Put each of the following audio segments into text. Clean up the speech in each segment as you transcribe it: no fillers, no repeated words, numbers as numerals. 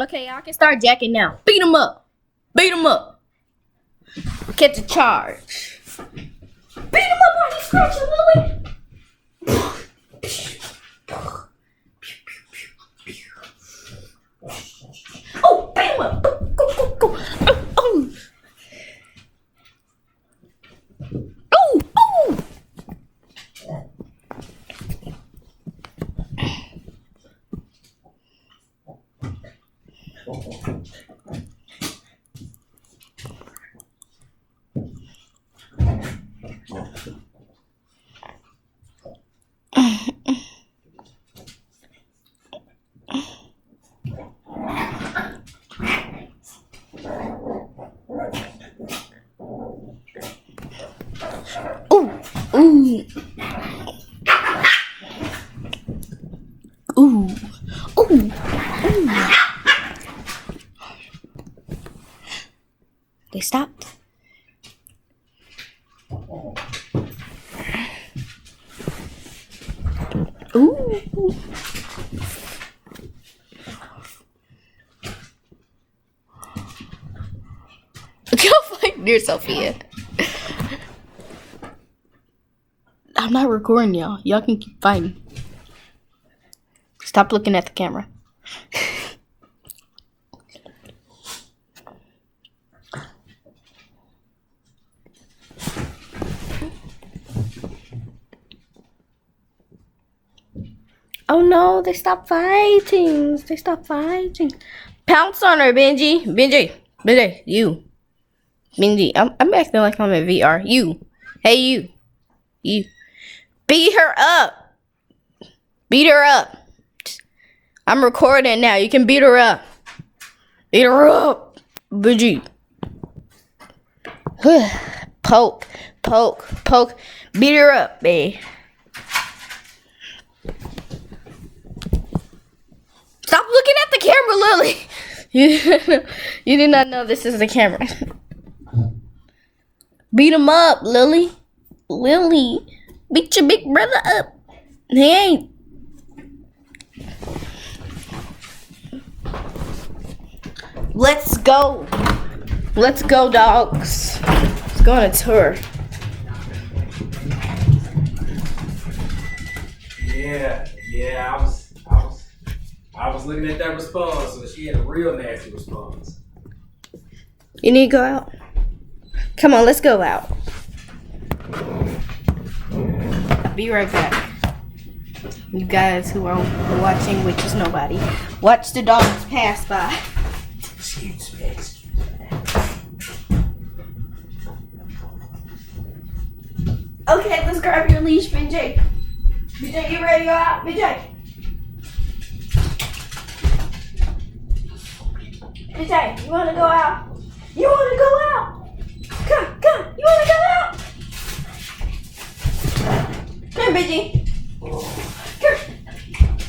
Okay, I can start jacking now. Beat him up. Beat him up. Catch a charge. Beat him up while he's scratching, Lily. Oh, beat him up. Go, go, go, go. Oh. Oh, oh. Ooh. Ooh. Ooh. Ooh. They stopped. Ooh. Go fight near Sophia. I'm not recording y'all. Y'all can keep fighting. Stop looking at the camera. Oh no, they stopped fighting. They stopped fighting. Pounce on her, Benji. Benji, you. Benji, I'm acting like I'm in VR. You. Hey, you. You. Beat her up. Beat her up. I'm recording now. You can beat her up. Beat her up. Benji. Poke. Beat her up, babe. Stop looking at the camera, Lily. You did not know this is the camera. Beat him up, Lily. Lily. Beat your big brother up. He ain't. Let's go. Let's go, dogs. Let's go on a tour. Yeah, I was looking at that response, so she had a real nasty response. You need to go out? Come on, let's go out. I'll be right back. You guys who are watching, which is nobody, watch the dogs pass by. Excuse me. Okay, let's grab your leash, BJ. BJ, you ready to go out? BJ, you want to go out? You want to go out? Come. You want to go out? Come, BJ.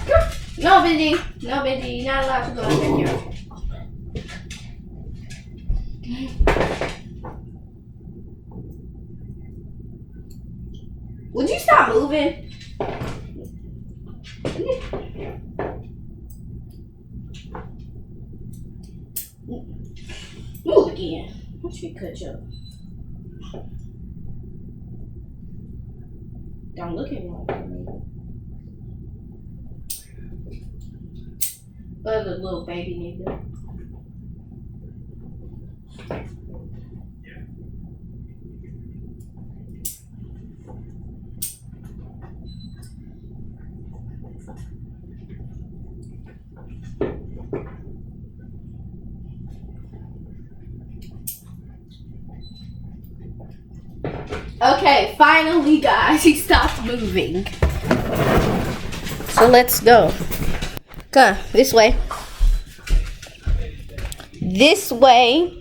Come. No, BJ, you're not allowed to go out here. Would you stop moving? Move again. What should we cut you up? Don't look at me. Other little baby nigga. Okay, finally, guys, he stopped moving. So let's go. Come, this way. This way.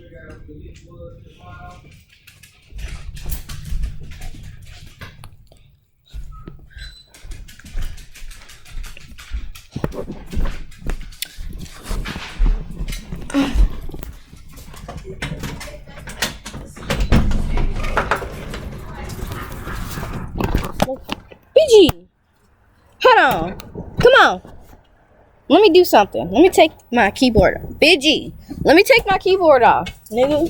BG, hold on. Come on. Let me do something. Let me take my keyboard off. Benji, let me take my keyboard off, nigga.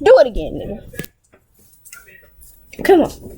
Do it again, nigga. Come on.